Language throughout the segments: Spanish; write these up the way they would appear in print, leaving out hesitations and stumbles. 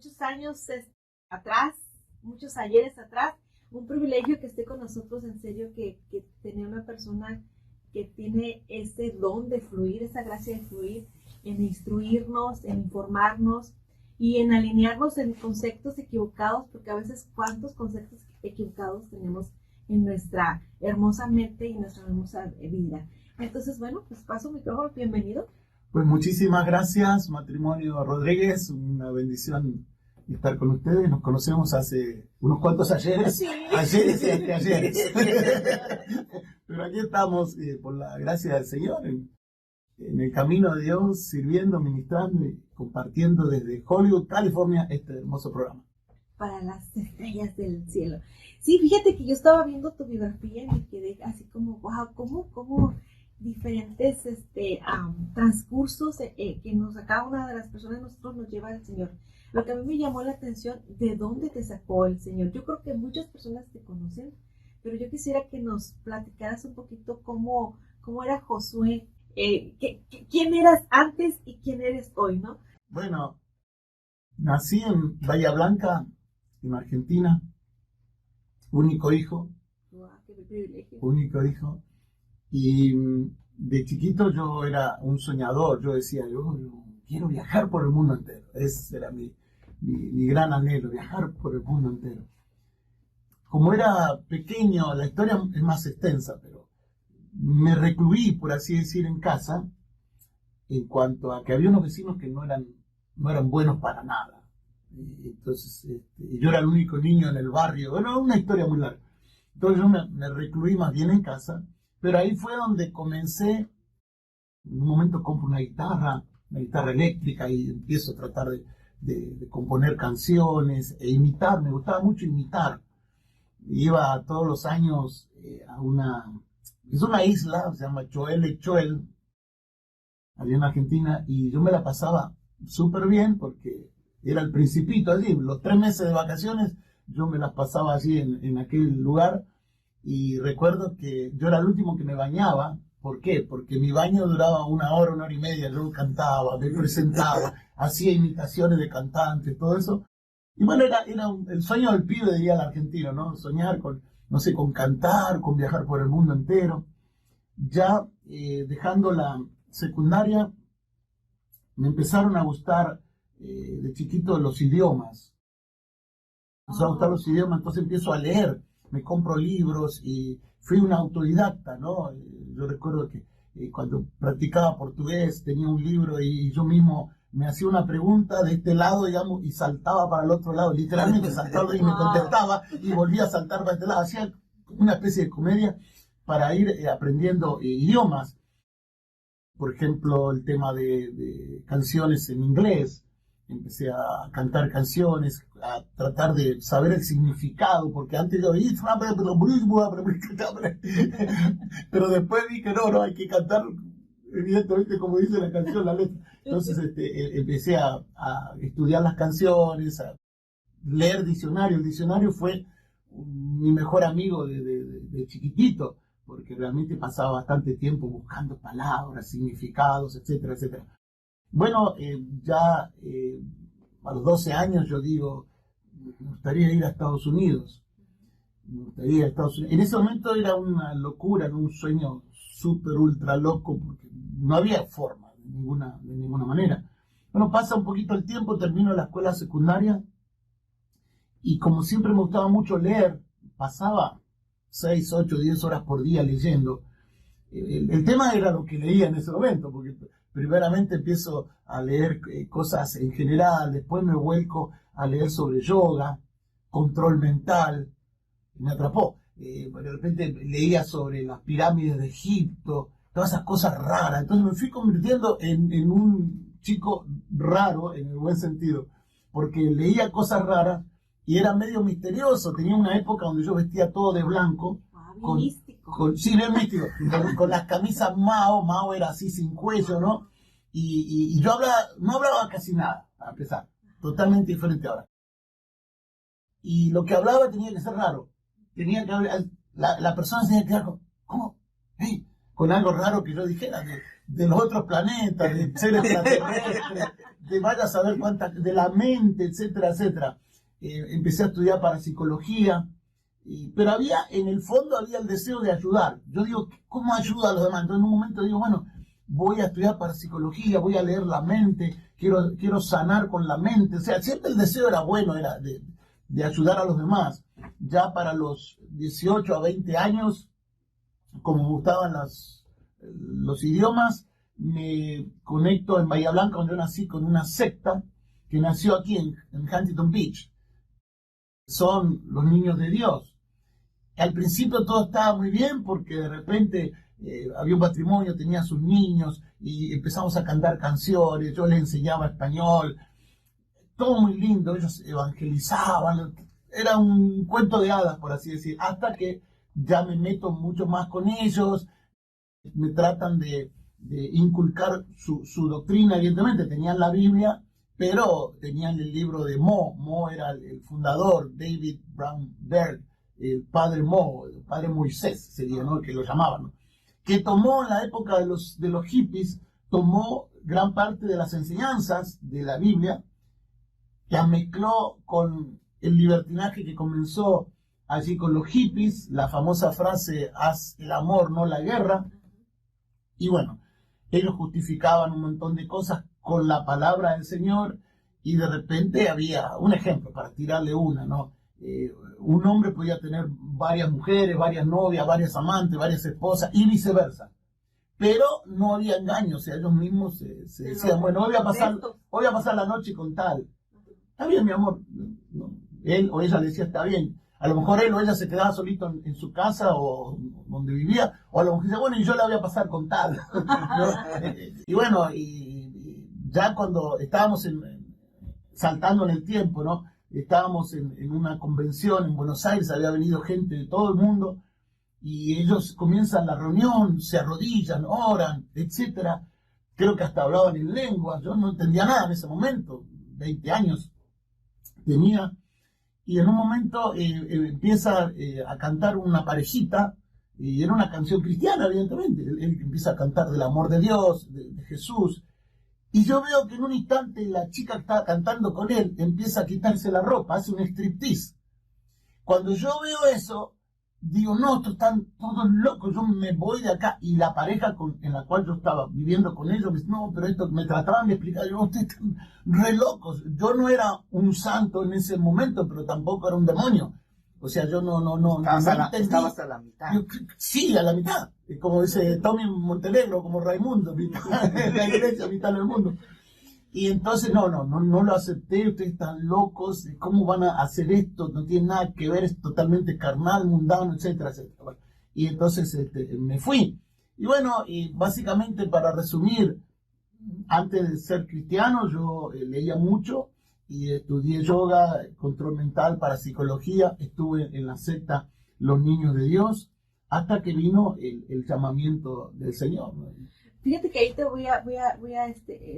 muchos años atrás, muchos ayeres atrás, un privilegio que esté con nosotros, en serio, que tener una persona que tiene ese don de fluir, esa gracia de fluir, en instruirnos, en informarnos y en alinearnos en conceptos equivocados, porque a veces cuántos conceptos equivocados tenemos en nuestra hermosa mente y nuestra hermosa vida. Entonces, bueno, pues paso micrófono, bienvenido. Pues muchísimas gracias, Matrimonio Rodríguez, una bendición estar con ustedes. Nos conocemos hace unos cuantos ayeres, sí. Ayeres y anteayeres. Pero aquí estamos, por la gracia del Señor, en el camino de Dios, sirviendo, ministrando y compartiendo desde Hollywood, California, este hermoso programa. Para las estrellas del cielo. Sí, fíjate que yo estaba viendo tu biografía y me quedé así como, wow, cómo diferentes transcursos que a cada una de las personas nosotros nos lleva el Señor. Lo que a mí me llamó la atención, ¿de dónde te sacó el Señor? Yo creo que muchas personas te conocen, pero yo quisiera que nos platicaras un poquito cómo era Josué, quién eras antes y quién eres hoy, ¿no? Bueno, nací en Bahía Blanca, en Argentina, único hijo. Wow, qué privilegio. Único hijo. Y de chiquito yo era un soñador. Yo decía, yo quiero viajar por el mundo entero. Ese era mi gran anhelo, viajar por el mundo entero. Como era pequeño, la historia es más extensa, pero me recluí, por así decir, en casa, en cuanto a que había unos vecinos que no eran buenos para nada. Entonces, yo era el único niño en el barrio. Bueno, una historia muy larga. Entonces yo me recluí más bien en casa, pero ahí fue donde comencé. En un momento compro una guitarra eléctrica, y empiezo a tratar de componer canciones e imitar. Me gustaba mucho imitar. Iba todos los años es una isla, se llama Choel, allá en Argentina, y yo me la pasaba súper bien porque era el Principito allí. Los 3 meses de vacaciones yo me las pasaba allí en aquel lugar, y recuerdo que yo era el último que me bañaba. ¿Por qué? Porque mi baño duraba 1 hora, 1 hora y media. Yo cantaba, me presentaba, hacía imitaciones de cantantes, todo eso. Y bueno, era el sueño del pibe, diría el argentino, ¿no? Soñar con cantar, con viajar por el mundo entero. Ya dejando la secundaria, me empezaron a gustar de chiquito los idiomas. Me empezaron a gustar los idiomas, entonces empiezo a leer, me compro libros y fui un autodidacta, ¿no? Yo recuerdo que cuando practicaba portugués tenía un libro y yo mismo me hacía una pregunta de este lado, digamos, y saltaba para el otro lado, literalmente saltaba y me contestaba y volvía a saltar para este lado. Hacía una especie de comedia para ir aprendiendo idiomas. Por ejemplo, el tema de canciones en inglés. Empecé a cantar canciones, a tratar de saber el significado, porque antes yo pero después vi que no, hay que cantar evidentemente como dice la canción, la letra. Entonces empecé a estudiar las canciones, a leer diccionario. El diccionario fue mi mejor amigo de chiquitito, porque realmente pasaba bastante tiempo buscando palabras, significados, etcétera, etcétera. Bueno, a los 12 años yo digo, me gustaría ir a Estados Unidos. En ese momento era una locura, era un sueño súper, ultra loco, porque no había forma de ninguna manera. Bueno, pasa un poquito el tiempo, termino la escuela secundaria, y como siempre me gustaba mucho leer, pasaba 6, 8, 10 horas por día leyendo. El tema era lo que leía en ese momento, porque primeramente empiezo a leer cosas en general, después me vuelco a leer sobre yoga, control mental, me atrapó. De repente leía sobre las pirámides de Egipto, todas esas cosas raras. Entonces me fui convirtiendo en un chico raro, en el buen sentido, porque leía cosas raras y era medio misterioso. Tenía una época donde yo vestía todo de blanco. Sí, bien místico, con las camisas Mao era así sin cuello, ¿no? Y yo no hablaba casi nada, a pesar, totalmente diferente ahora. Y lo que hablaba tenía que ser raro, tenía que hablar, la persona tenía que hablar con algo raro que yo dijera, de los otros planetas, de seres extraterrestres, de vaya a saber cuántas, de la mente, etcétera, etcétera. Empecé a estudiar parapsicología, pero en el fondo había el deseo de ayudar. Yo digo, ¿cómo ayuda a los demás? Entonces en un momento digo, bueno, voy a estudiar parapsicología, voy a leer la mente, quiero sanar con la mente. O sea, siempre el deseo era bueno, era de ayudar a los demás. Ya para los 18 a 20 años, como me gustaban los idiomas, me conecto en Bahía Blanca, donde yo nací, con una secta que nació aquí en Huntington Beach. Son los niños de Dios. Al principio todo estaba muy bien porque de repente había un matrimonio, tenía sus niños y empezamos a cantar canciones, yo les enseñaba español, todo muy lindo, ellos evangelizaban, era un cuento de hadas, por así decir, hasta que ya me meto mucho más con ellos, me tratan de inculcar su doctrina. Evidentemente tenían la Biblia, pero tenían el libro de Mo. Mo era el fundador, David Brown Berg, el padre Mo, el padre Moisés sería, ¿no?, que lo llamaban, ¿no?, que tomó en la época de los hippies, tomó gran parte de las enseñanzas de la Biblia, que mezcló con el libertinaje que comenzó allí con los hippies, la famosa frase, haz el amor, no la guerra. Y bueno, ellos justificaban un montón de cosas con la palabra del Señor, y de repente había un ejemplo, para tirarle una, ¿no? Un hombre podía tener varias mujeres, varias novias, varias amantes, varias esposas, y viceversa. Pero no había engaño, o sea, ellos mismos se decían, bueno, hoy voy a pasar la noche con tal. Está bien, mi amor. No, él o ella le decía, está bien. A lo mejor él o ella se quedaba solito en su casa o donde vivía, o a lo mejor dice, bueno, y yo la voy a pasar con tal. ¿No? Y bueno, y ya cuando estábamos saltando en el tiempo, ¿no? Estábamos en una convención en Buenos Aires, había venido gente de todo el mundo, y ellos comienzan la reunión, se arrodillan, oran, etcétera. Creo que hasta hablaban en lengua, yo no entendía nada en ese momento, 20 años tenía, y en un momento empieza a cantar una parejita, y era una canción cristiana, evidentemente. Él empieza a cantar del amor de Dios, de Jesús, y yo veo que en un instante la chica que estaba cantando con él empieza a quitarse la ropa, hace un striptease. Cuando yo veo eso, digo, no, estos están todos locos, yo me voy de acá. Y la pareja en la cual yo estaba viviendo con ellos, me dice, no, pero esto me trataban de explicar, yo, ustedes están re locos. Yo no era un santo en ese momento, pero tampoco era un demonio. O sea, yo no estabas a la mitad. Sí, a la mitad. Como dice Tommy Montenegro, como Raimundo, mitad en la iglesia, mitad en el mundo. Y entonces, no lo acepté, ustedes están locos, ¿cómo van a hacer esto? No tiene nada que ver, es totalmente carnal, mundano, etcétera, etcétera. Bueno, y entonces me fui. Y bueno, y básicamente para resumir, antes de ser cristiano yo leía mucho y estudié yoga, control mental, parapsicología, estuve en la secta Los Niños de Dios, hasta que vino el llamamiento del Señor, ¿no? Fíjate que ahí te voy a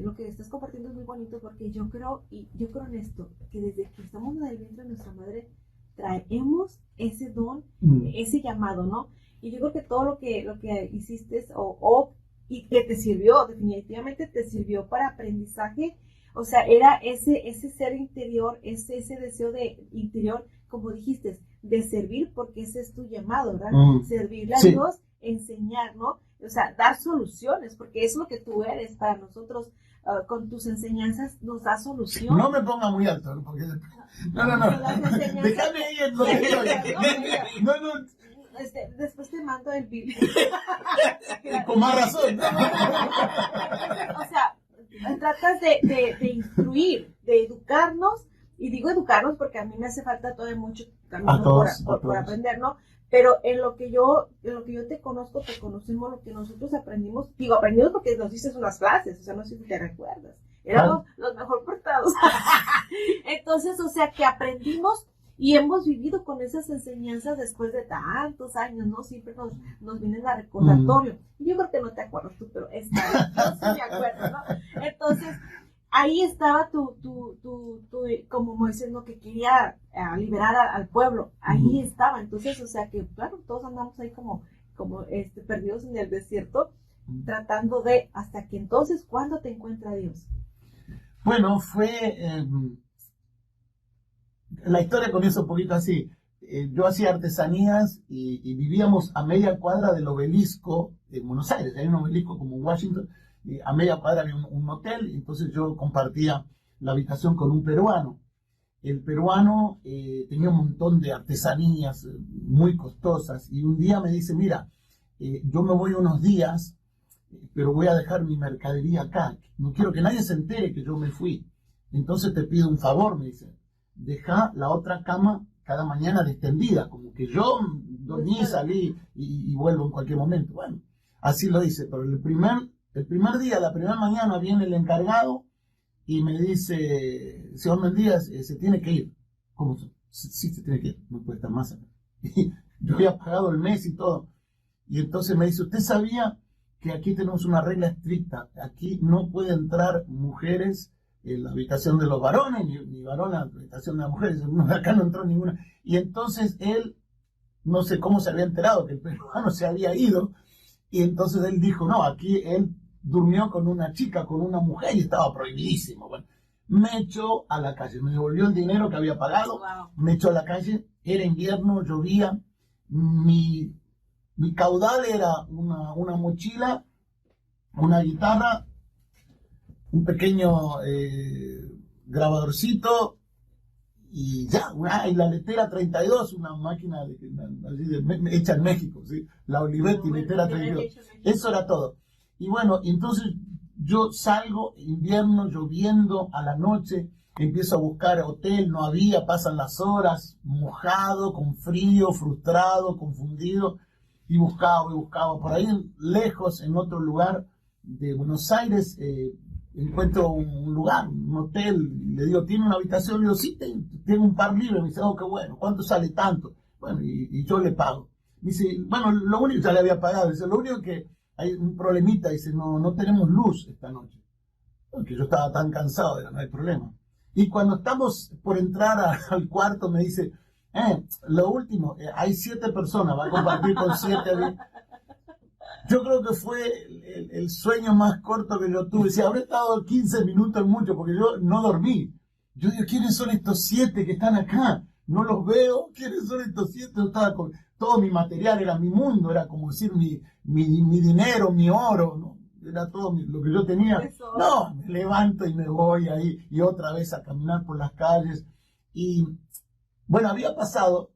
lo que estás compartiendo es muy bonito, porque yo creo en esto, que desde que estamos en el vientre de nuestra madre, traemos ese don, ese llamado, ¿no? Y yo creo que todo lo que hiciste y que te sirvió, definitivamente te sirvió para aprendizaje. O sea, era ese ser interior, ese deseo interior, como dijiste, de servir, porque ese es tu llamado, ¿verdad? Servirle a Dios, enseñar, ¿no? O sea, dar soluciones, porque es lo que tú eres para nosotros. Con tus enseñanzas nos da solución. No me ponga muy alto, ¿no? Porque... No. Déjame ahí en lo que estoy. No. Después te mando el video. Con más razón. O sea, tratas de instruir, de educarnos, y digo educarnos porque a mí me hace falta todavía mucho camino por aprender, ¿no? Pero en lo que yo te conozco, te conocemos lo que nosotros aprendimos porque nos hiciste unas clases, o sea, no sé si te recuerdas, éramos los mejor portados. Entonces, o sea, que aprendimos y hemos vivido con esas enseñanzas después de tantos años, ¿no? Siempre nos vienen a recordatorio. Yo creo que no te acuerdas tú, pero yo sí me acuerdo, ¿no? Entonces, ahí estaba tu como Moisés, ¿no? Que quería liberar al pueblo. Ahí estaba. Entonces, o sea que, claro, todos andamos ahí como perdidos en el desierto, tratando de, hasta que entonces, ¿cuándo te encuentra Dios? Bueno, la historia comienza un poquito así. Yo hacía artesanías y vivíamos a media cuadra del obelisco en Buenos Aires. Hay un obelisco como en Washington, y a media cuadra había un hotel, entonces yo compartía la habitación con un peruano. El peruano tenía un montón de artesanías muy costosas y un día me dice, mira, yo me voy unos días, pero voy a dejar mi mercadería acá. No quiero que nadie se entere que yo me fui. Entonces te pido un favor, me dice, deja la otra cama cada mañana extendida, como que yo dormí, salí y vuelvo en cualquier momento. Bueno, así lo hice, pero el primer día, la primera mañana viene el encargado y me dice, señor Mendías, se tiene que ir. ¿Cómo? Sí, se tiene que ir, no puede estar más acá. Y yo había pagado el mes y todo. Y entonces me dice, ¿usted sabía que aquí tenemos una regla estricta? Aquí no puede entrar mujeres en la habitación de los varones, ni varones en la habitación de las mujeres. Acá no entró ninguna. Y entonces él, no sé cómo se había enterado que el peruano se había ido, y entonces él dijo, no, aquí él durmió con una chica, con una mujer, y estaba prohibidísimo. Bueno, me echó a la calle, me devolvió el dinero que había pagado, me echó a la calle, era invierno, llovía, mi caudal era una mochila, una guitarra, un pequeño grabadorcito y ya, y la Letera 32, una máquina hecha en México, ¿sí? La Olivetti Letera 32. Eso era todo. Y bueno, entonces yo salgo, invierno, lloviendo, a la noche, empiezo a buscar hotel, no había, pasan las horas, mojado, con frío, frustrado, confundido, y buscaba. Por ahí lejos, en otro lugar de Buenos Aires, encuentro un lugar, un hotel, y le digo, ¿tiene una habitación? Le digo, sí, tengo un par libre. Me dice, oh, qué bueno, ¿cuánto sale tanto? Bueno, y yo le pago. Me dice, bueno, lo único, ya le había pagado, dice, lo único que hay un problemita, dice, no tenemos luz esta noche. Porque yo estaba tan cansado, no hay problema. Y cuando estamos por entrar al cuarto, me dice, lo último, hay 7 personas, va a compartir con 7. Yo creo que fue el sueño más corto que yo tuve. Si habré estado 15 minutos mucho, porque yo no dormí. Yo digo, ¿quiénes son estos 7 que están acá? No los veo. ¿Quiénes son estos 7? Yo estaba con todo mi material, era mi mundo, era como decir mi dinero, mi oro, ¿no? Era todo lo que yo tenía. No, me levanto y me voy ahí y otra vez a caminar por las calles. Y bueno, había pasado,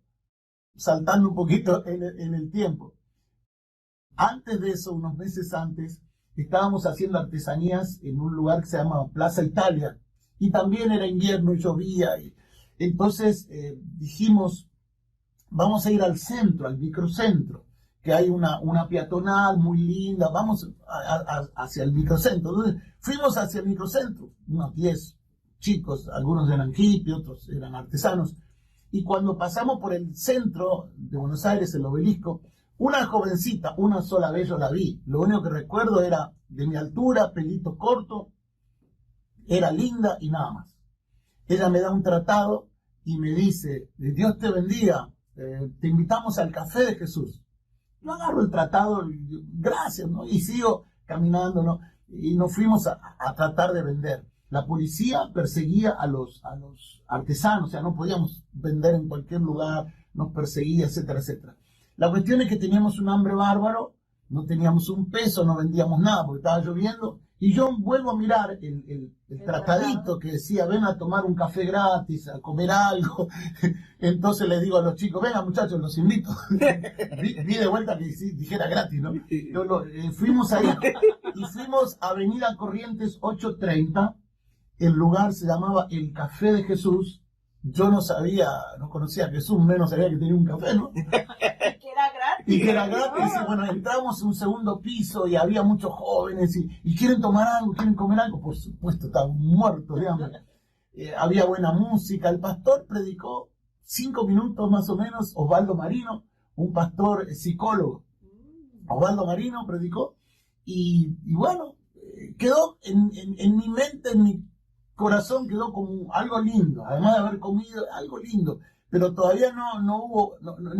saltando un poquito en el tiempo. Antes de eso, unos meses antes, estábamos haciendo artesanías en un lugar que se llama Plaza Italia. Y también era invierno y llovía. Y entonces dijimos, vamos a ir al centro, al microcentro, que hay una peatonal muy linda, vamos hacia el microcentro. Entonces fuimos hacia el microcentro, unos 10 chicos, algunos eran hippies, otros eran artesanos. Y cuando pasamos por el centro de Buenos Aires, el obelisco, una jovencita, una sola vez yo la vi. Lo único que recuerdo era de mi altura, pelito corto, era linda y nada más. Ella me da un tratado y me dice, Dios te bendiga, te invitamos al Café de Jesús. Yo agarro el tratado, gracias, ¿no? Y sigo caminando, ¿no? Y nos fuimos a tratar de vender. La policía perseguía a los artesanos, o sea, no podíamos vender en cualquier lugar, nos perseguía, etcétera, etcétera. La cuestión es que teníamos un hambre bárbaro, no teníamos un peso, no vendíamos nada porque estaba lloviendo, y yo vuelvo a mirar el tratadito que decía, ven a tomar un café gratis, a comer algo. Entonces les digo a los chicos, venga muchachos, los invito. Vi de vuelta que dijera gratis, ¿no? Fuimos ahí y fuimos a Avenida Corrientes 830, el lugar se llamaba el Café de Jesús. Yo no conocía a Jesús, menos sabía que tenía un café, ¿no? Y que era gratis. Y bueno, entramos en un segundo piso y había muchos jóvenes y quieren tomar algo, quieren comer algo. Por supuesto, estaban muertos de hambre. Había buena música. El pastor predicó 5 minutos más o menos, Osvaldo Marino, un pastor psicólogo. Osvaldo Marino predicó y bueno, quedó en mi mente, en mi corazón, quedó como algo lindo, además de haber comido, algo lindo. Pero todavía no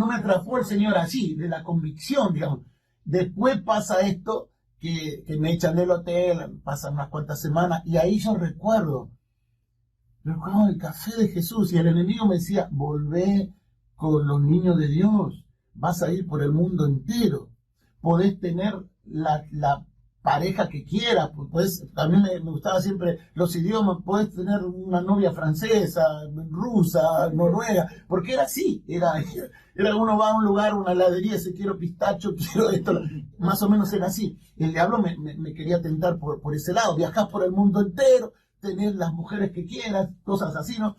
me atrapó el Señor así, de la convicción, digamos. Después pasa esto, que me echan del hotel, pasan unas cuantas semanas, y ahí yo recuerdo el café de Jesús, y el enemigo me decía, volvé con los niños de Dios, vas a ir por el mundo entero, podés tener la pareja que quieras, pues también me gustaba siempre los idiomas, podés tener una novia francesa, rusa, noruega, porque era así, era uno va a un lugar, una heladería, dice quiero pistacho, quiero esto, más o menos era así. El diablo me quería tentar por ese lado, viajás por el mundo entero, tenés las mujeres que quieras, cosas así, ¿no?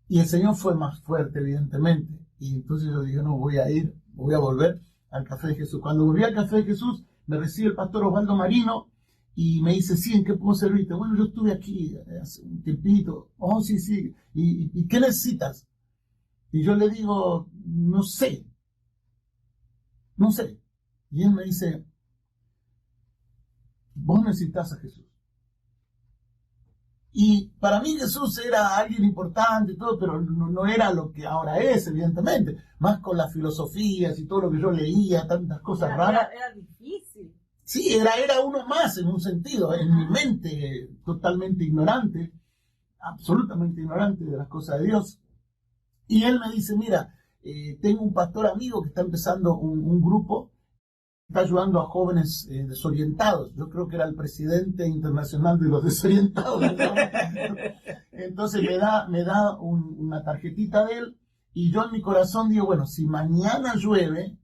Y el Señor fue más fuerte, evidentemente, y entonces yo dije, no, voy a volver al Café de Jesús. Cuando volví al Café de Jesús, me recibe el pastor Osvaldo Marino y me dice, sí, ¿en qué puedo servirte? Bueno, yo estuve aquí hace un tiempito. Oh, sí, sí. ¿Y qué necesitas? Y yo le digo, no sé. Y él me dice, vos necesitas a Jesús. Y para mí Jesús era alguien importante y todo, pero no era lo que ahora es, evidentemente. Más con las filosofías y todo lo que yo leía, tantas cosas raras. Era difícil. Sí, era uno más en un sentido, en mi mente totalmente ignorante, absolutamente ignorante de las cosas de Dios. Y él me dice, mira, tengo un pastor amigo que está empezando un grupo, está ayudando a jóvenes desorientados. Yo creo que era el presidente internacional de los desorientados. Entonces me da una tarjetita de él y yo en mi corazón digo, bueno, si mañana llueve,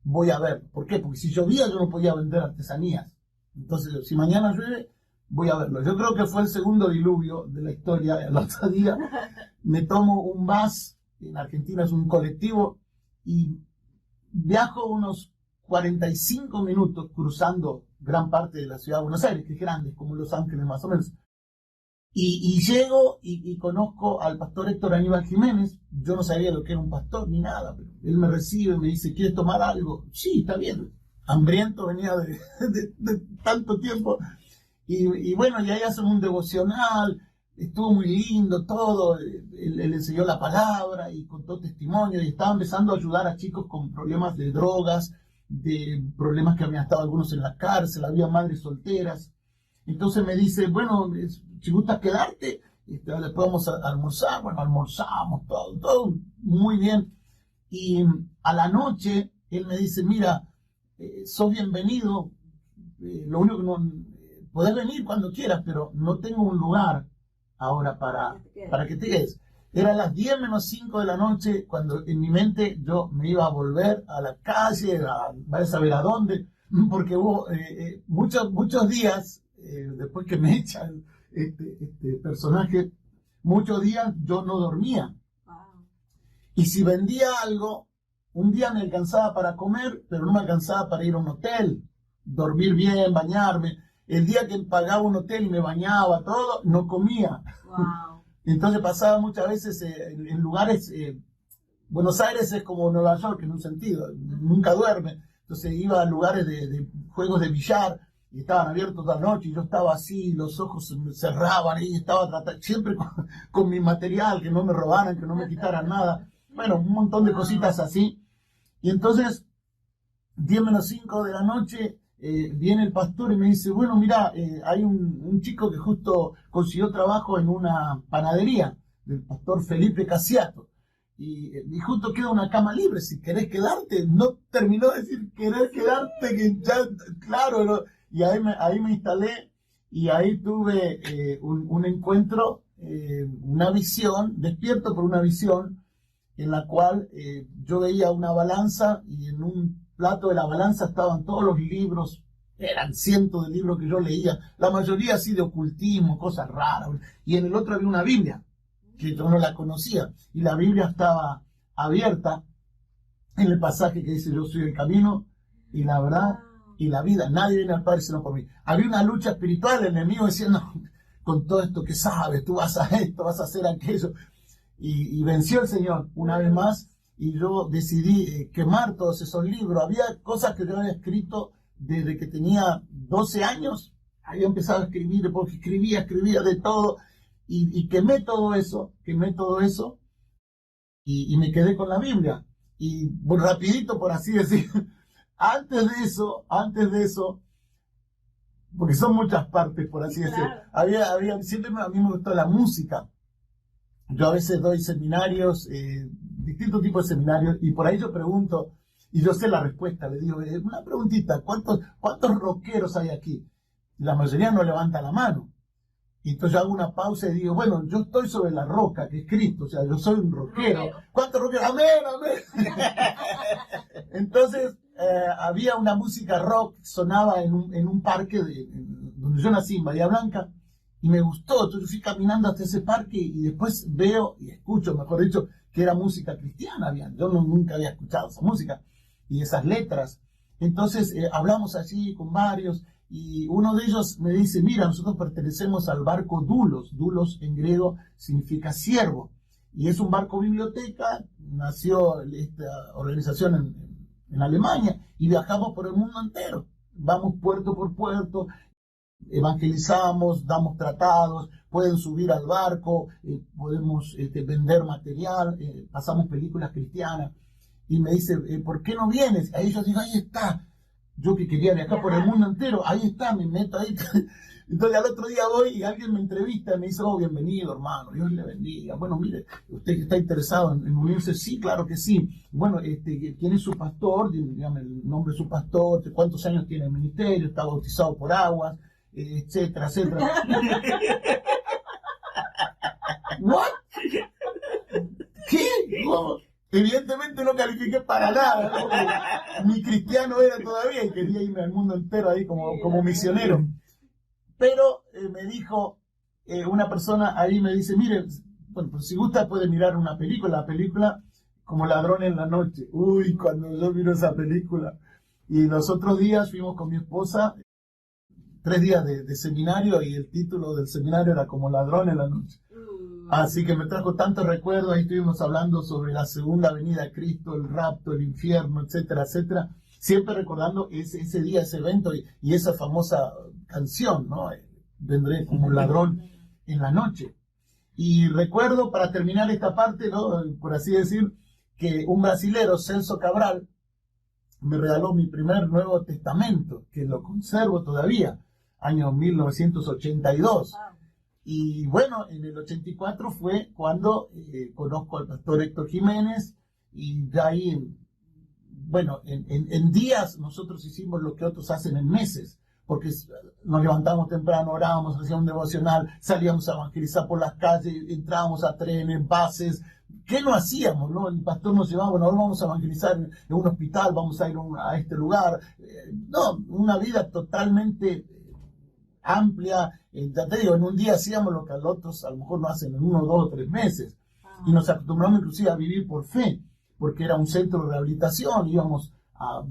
voy a ver. ¿Por qué? Porque si llovía yo no podía vender artesanías. Entonces, si mañana llueve, voy a verlo. Yo creo que fue el segundo diluvio de la historia. El otro día me tomo un bus, en Argentina es un colectivo, y viajo unos 45 minutos cruzando gran parte de la ciudad de Buenos Aires, que es grande, como Los Ángeles más o menos. Y llego y conozco al pastor Héctor Aníbal Jiménez. Yo no sabía lo que era un pastor ni nada, pero él me recibe, me dice, ¿quieres tomar algo? Sí, está bien. Hambriento venía de tanto tiempo. Y bueno, y ahí hacen un devocional, estuvo muy lindo todo, él enseñó la palabra y contó testimonio y estaba empezando a ayudar a chicos con problemas de drogas, de problemas que habían estado algunos en la cárcel, había madres solteras. Entonces me dice, bueno, si gustas quedarte, después vamos a almorzar. Bueno, almorzamos, todo muy bien. Y a la noche, él me dice, mira, sos bienvenido, lo único que no, podés venir cuando quieras, pero no tengo un lugar ahora para que te quedes. Era las 10 menos 5 de la noche, cuando en mi mente yo me iba a volver a la calle, a saber a dónde, porque hubo muchos días, después que me echan este personaje, muchos días yo no dormía. Y si vendía algo, un día me alcanzaba para comer, pero no me alcanzaba para ir a un hotel, dormir bien, bañarme. El día que pagaba un hotel y me bañaba, todo, no comía. Wow. Entonces pasaba muchas veces en lugares, Buenos Aires es como Nueva York en un sentido, nunca duerme. Entonces iba a lugares de juegos de billar y estaban abiertos toda la noche y yo estaba así, los ojos se me cerraban y estaba tratando, siempre con mi material, que no me robaran, que no me quitaran nada. Bueno, un montón de cositas así. Y entonces, 10 menos 5 de la noche, viene el pastor y me dice, bueno, mira, hay un chico que justo consiguió trabajo en una panadería del pastor Felipe Casiato. Y justo queda una cama libre, si querés quedarte. No terminó de decir querés quedarte, que ya, claro, ¿no? Y ahí me instalé y ahí tuve un encuentro, una visión, despierto por una visión en la cual yo veía una balanza y en un plato de la balanza estaban todos los libros, eran cientos de libros que yo leía, la mayoría así de ocultismo, cosas raras, y en el otro había una Biblia, que yo no la conocía, y la Biblia estaba abierta en el pasaje que dice, yo soy el camino y la verdad y la vida, nadie viene al Padre sino por mí. Había una lucha espiritual, el enemigo decía, no, con todo esto que sabes, tú vas a esto, vas a hacer aquello, y venció el Señor una vez más, y yo decidí quemar todos esos libros. Había cosas que yo había escrito desde que tenía 12 años, había empezado a escribir, porque escribía de todo, y quemé todo eso, y me quedé con la Biblia. Y rapidito, por así decir, antes de eso, porque son muchas partes, por así decirlo. Siempre a mí me gustó la música. Yo a veces doy seminarios, distintos tipos de seminarios, y por ahí yo pregunto, y yo sé la respuesta, le digo, una preguntita, ¿cuántos rockeros hay aquí? La mayoría no levanta la mano. Y entonces yo hago una pausa y digo, bueno, yo estoy sobre la roca, que es Cristo, o sea, yo soy un rockero. ¿Cuántos rockeros? ¡Amén, amén! Entonces, había una música rock, sonaba en un parque donde yo nací, en Bahía Blanca, y me gustó. Entonces yo fui caminando hasta ese parque y después veo y escucho, mejor dicho, que era música cristiana. Yo nunca había escuchado esa música y esas letras. Entonces hablamos allí con varios y uno de ellos me dice, mira, nosotros pertenecemos al barco Doulos. Doulos en griego significa siervo. Y es un barco biblioteca, nació esta organización en Alemania y viajamos por el mundo entero. Vamos puerto por puerto, evangelizamos, damos tratados, pueden subir al barco, podemos vender material, pasamos películas cristianas. Y me dice, ¿por qué no vienes? Ahí yo digo, ahí está. Yo que quería viajar por el mundo entero, ahí está, me meto ahí. Entonces al otro día voy y alguien me entrevista y me dice, oh, bienvenido hermano, Dios le bendiga. Bueno, mire, usted que está interesado en unirse, sí, claro que sí. Bueno, ¿quién es su pastor? Dígame el nombre de su pastor, cuántos años tiene el ministerio, está bautizado por aguas, etcétera, etcétera. ¿What? ¿Qué? No. Evidentemente no califiqué para nada, ¿no? Ni cristiano era todavía y quería irme al mundo entero ahí como misionero. Pero me dijo una persona ahí, me dice, mire, bueno, pues si gusta puede mirar una película, la película Como Ladrón en la Noche. Uy, cuando yo miro esa película. Y los otros días fuimos con mi esposa, 3 días de seminario, y el título del seminario era Como Ladrón en la Noche. Así que me trajo tantos recuerdos. Ahí estuvimos hablando sobre la segunda venida de Cristo, el rapto, el infierno, etcétera, etcétera. Siempre recordando ese día, ese evento y esa famosa canción, ¿no? Vendré como ladrón en la noche. Y recuerdo, para terminar esta parte, ¿no? Por así decir, que un brasilero, Celso Cabral, me regaló mi primer Nuevo Testamento, que lo conservo todavía, año 1982. Y bueno, en el 84 fue cuando conozco al pastor Héctor Jiménez, y de ahí, bueno, en días nosotros hicimos lo que otros hacen en meses, porque nos levantamos temprano, orábamos, hacíamos un devocional, salíamos a evangelizar por las calles, entrábamos a trenes, buses. ¿Qué no hacíamos, no? El pastor nos llevaba, bueno, ahora vamos a evangelizar en un hospital, vamos a ir a este lugar. No, una vida totalmente amplia. Ya te digo, en un día hacíamos lo que a los otros a lo mejor no hacen en 1, 2 o 3 meses. Y nos acostumbramos inclusive a vivir por fe, porque era un centro de rehabilitación. Íbamos a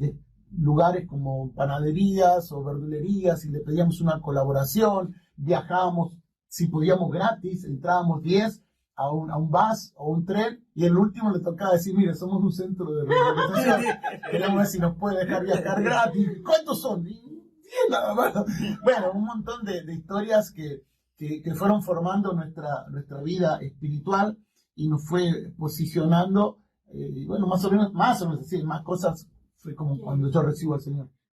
lugares como panaderías o verdulerías y le pedíamos una colaboración. Viajábamos, si podíamos, gratis, entrábamos 10 a un bus o un tren, y el último le tocaba decir, mire, somos un centro de rehabilitación, queremos ver si nos puede dejar viajar gratis. ¿Cuántos son? 10 nada más. Bueno, un montón de historias que fueron formando nuestra vida espiritual y nos fue posicionando, y bueno, más o menos así, más cosas fue como cuando yo recibo al Señor.